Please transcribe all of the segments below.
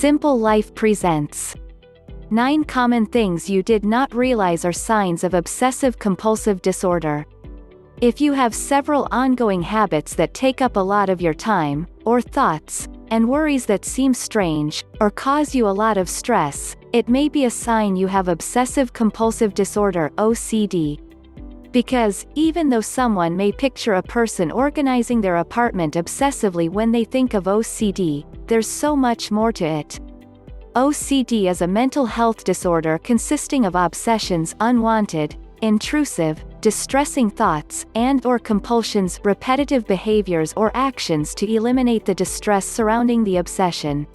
Simple Life presents 9 common things you did not realize are signs of obsessive compulsive disorder. If you have several ongoing habits that take up a lot of your time, or thoughts, and worries that seem strange, or cause you a lot of stress, it may be a sign you have obsessive compulsive disorder (OCD). Because, even though someone may picture a person organizing their apartment obsessively when they think of OCD, there's so much more to it. OCD is a mental health disorder consisting of obsessions, unwanted, intrusive, distressing thoughts, and/or compulsions, repetitive behaviors or actions to eliminate the distress surrounding the obsession.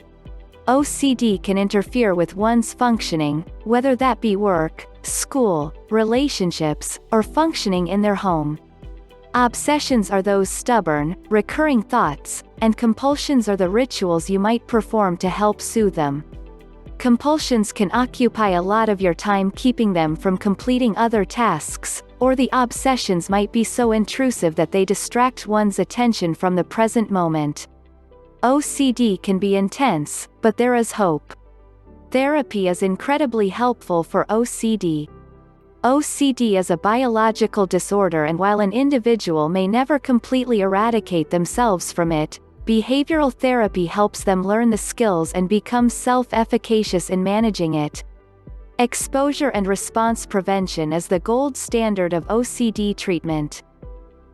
OCD can interfere with one's functioning, whether that be work, school, relationships, or functioning in their home. Obsessions are those stubborn, recurring thoughts, and compulsions are the rituals you might perform to help soothe them. Compulsions can occupy a lot of your time, keeping them from completing other tasks, or the obsessions might be so intrusive that they distract one's attention from the present moment. OCD can be intense, but there is hope. Therapy is incredibly helpful for OCD. OCD is a biological disorder, and while an individual may never completely eradicate themselves from it, behavioral therapy helps them learn the skills and become self-efficacious in managing it. Exposure and response prevention is the gold standard of OCD treatment.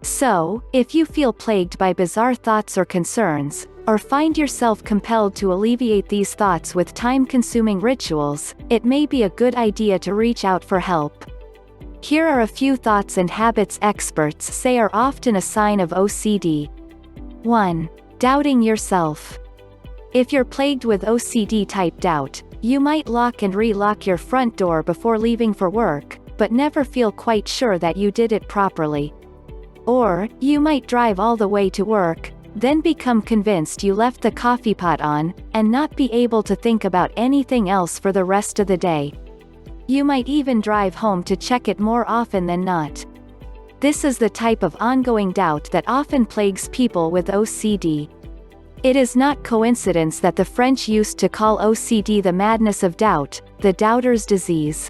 So, if you feel plagued by bizarre thoughts or concerns, or find yourself compelled to alleviate these thoughts with time-consuming rituals, it may be a good idea to reach out for help. Here are a few thoughts and habits experts say are often a sign of OCD. 1. Doubting yourself. If you're plagued with OCD-type doubt, you might lock and re-lock your front door before leaving for work, but never feel quite sure that you did it properly. Or, you might drive all the way to work, then become convinced you left the coffee pot on, and not be able to think about anything else for the rest of the day. You might even drive home to check it more often than not. This is the type of ongoing doubt that often plagues people with OCD. It is not coincidence that the French used to call OCD the madness of doubt, the doubter's disease.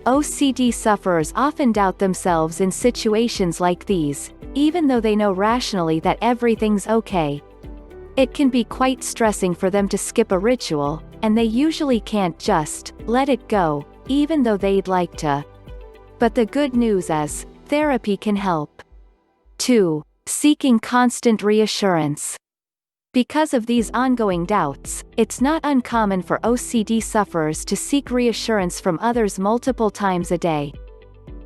OCD sufferers often doubt themselves in situations like these, even though they know rationally that everything's okay. It can be quite stressing for them to skip a ritual, and they usually can't just let it go, even though they'd like to. But the good news is, therapy can help. 2. Seeking constant reassurance. Because of these ongoing doubts, it's not uncommon for OCD sufferers to seek reassurance from others multiple times a day.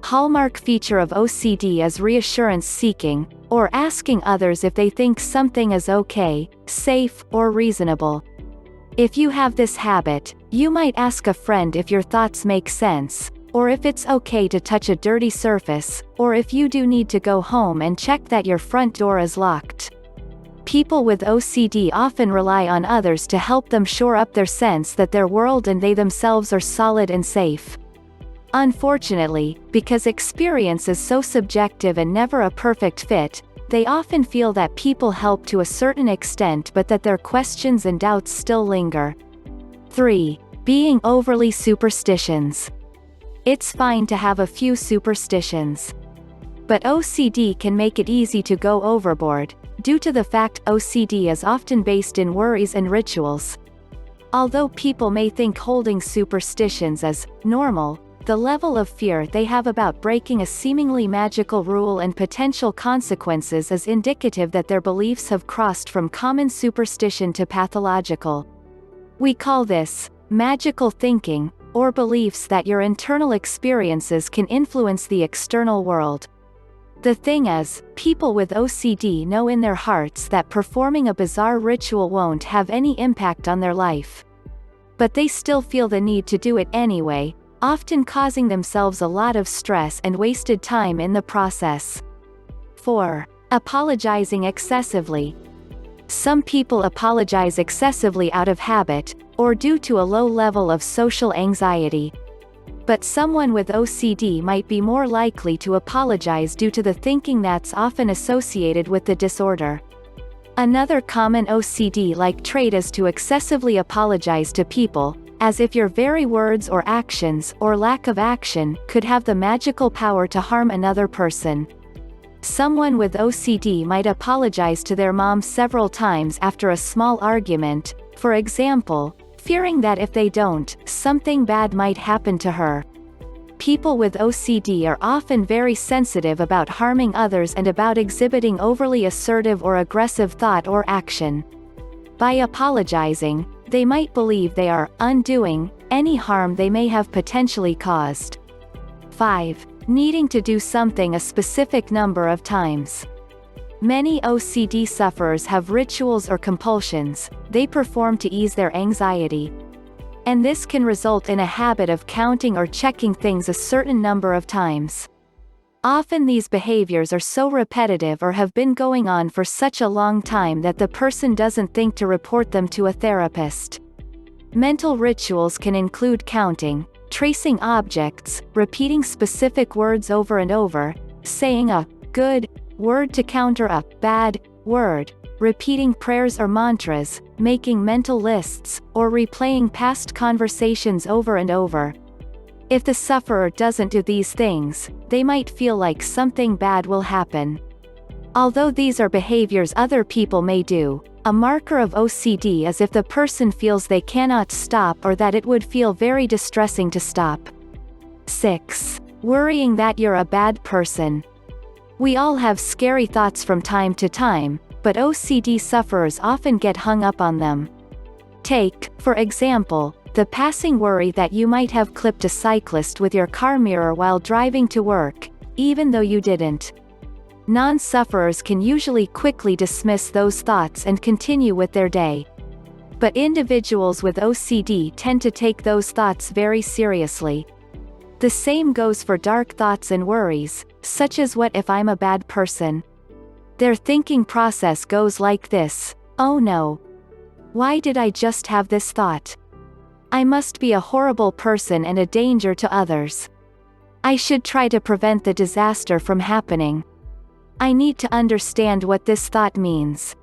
Hallmark feature of OCD is reassurance seeking, or asking others if they think something is okay, safe, or reasonable. If you have this habit, you might ask a friend if your thoughts make sense, or if it's okay to touch a dirty surface, or if you do need to go home and check that your front door is locked. People with OCD often rely on others to help them shore up their sense that their world and they themselves are solid and safe. Unfortunately, because experience is so subjective and never a perfect fit, they often feel that people help to a certain extent but that their questions and doubts still linger. 3. Being overly superstitions. It's fine to have a few superstitions. But OCD can make it easy to go overboard, due to the fact OCD is often based in worries and rituals. Although people may think holding superstitions is normal, the level of fear they have about breaking a seemingly magical rule and potential consequences is indicative that their beliefs have crossed from common superstition to pathological. We call this magical thinking, or beliefs that your internal experiences can influence the external world. The thing is, people with OCD know in their hearts that performing a bizarre ritual won't have any impact on their life. But they still feel the need to do it anyway, often causing themselves a lot of stress and wasted time in the process. 4. Apologizing excessively. Some people apologize excessively out of habit, or due to a low level of social anxiety. But someone with OCD might be more likely to apologize due to the thinking that's often associated with the disorder. Another common OCD-like trait is to excessively apologize to people, as if your very words or actions, or lack of action, could have the magical power to harm another person. Someone with OCD might apologize to their mom several times after a small argument, for example, fearing that if they don't, something bad might happen to her. People with OCD are often very sensitive about harming others and about exhibiting overly assertive or aggressive thought or action. By apologizing, they might believe they are undoing any harm they may have potentially caused. 5. Needing to do something a specific number of times. Many OCD sufferers have rituals or compulsions they perform to ease their anxiety. And this can result in a habit of counting or checking things a certain number of times. Often these behaviors are so repetitive or have been going on for such a long time that the person doesn't think to report them to a therapist. Mental rituals can include counting, tracing objects, repeating specific words over and over, saying a good word to counter a bad word, repeating prayers or mantras, making mental lists, or replaying past conversations over and over. If the sufferer doesn't do these things, they might feel like something bad will happen. Although these are behaviors other people may do, a marker of OCD is if the person feels they cannot stop or that it would feel very distressing to stop. 6. Worrying that you're a bad person. We all have scary thoughts from time to time, but OCD sufferers often get hung up on them. Take, for example, the passing worry that you might have clipped a cyclist with your car mirror while driving to work, even though you didn't. Non-sufferers can usually quickly dismiss those thoughts and continue with their day. But individuals with OCD tend to take those thoughts very seriously. The same goes for dark thoughts and worries, such as what if I'm a bad person? Their thinking process goes like this: oh no. Why did I just have this thought? I must be a horrible person and a danger to others. I should try to prevent the disaster from happening. I need to understand what this thought means.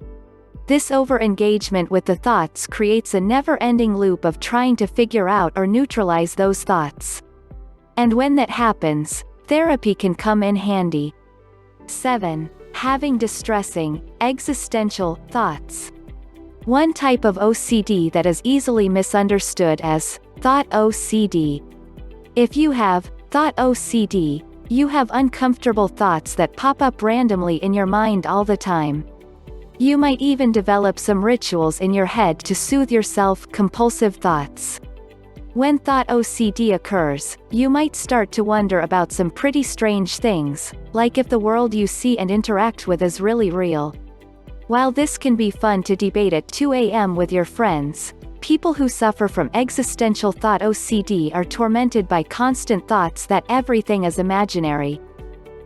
This over-engagement with the thoughts creates a never-ending loop of trying to figure out or neutralize those thoughts. And when that happens, therapy can come in handy. 7. Having distressing, existential thoughts. One type of OCD that is easily misunderstood as thought OCD. If you have thought OCD, you have uncomfortable thoughts that pop up randomly in your mind all the time. You might even develop some rituals in your head to soothe yourself compulsive thoughts. When thought OCD occurs, you might start to wonder about some pretty strange things, like if the world you see and interact with is really real. While this can be fun to debate at 2 a.m. with your friends, people who suffer from existential thought OCD are tormented by constant thoughts that everything is imaginary.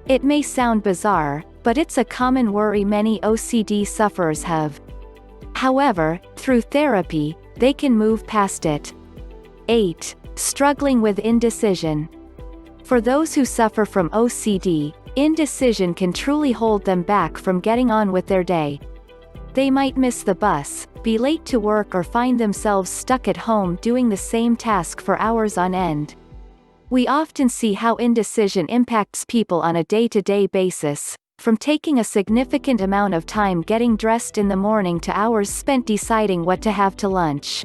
It may sound bizarre, but it's a common worry many OCD sufferers have. However, through therapy, they can move past it. 8. Struggling with indecision. For those who suffer from OCD, indecision can truly hold them back from getting on with their day. They might miss the bus, be late to work, or find themselves stuck at home doing the same task for hours on end. We often see how indecision impacts people on a day-to-day basis, from taking a significant amount of time getting dressed in the morning to hours spent deciding what to have to lunch.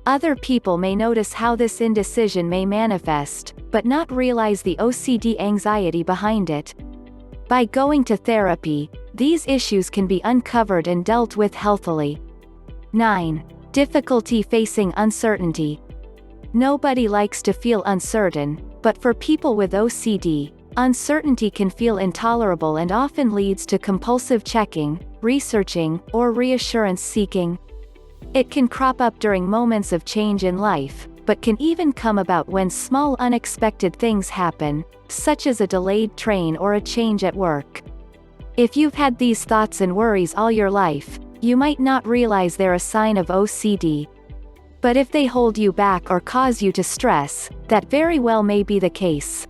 Other people may notice how this indecision may manifest, but not realize the OCD anxiety behind it. By going to therapy, these issues can be uncovered and dealt with healthily. 9. Difficulty facing uncertainty. Nobody likes to feel uncertain, but for people with OCD, uncertainty can feel intolerable and often leads to compulsive checking, researching, or reassurance seeking. It can crop up during moments of change in life, but can even come about when small unexpected things happen, such as a delayed train or a change at work. If you've had these thoughts and worries all your life, you might not realize they're a sign of OCD. But if they hold you back or cause you to stress, that very well may be the case.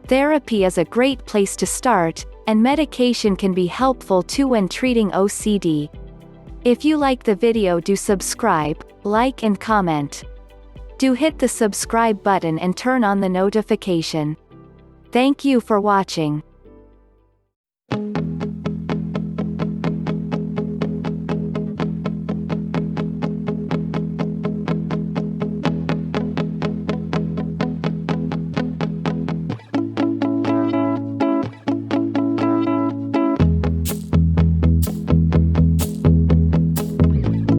Therapy is a great place to start, and medication can be helpful too when treating OCD. If you like the video, do subscribe, like and comment. Do hit the subscribe button and turn on the notification. Thank you for watching.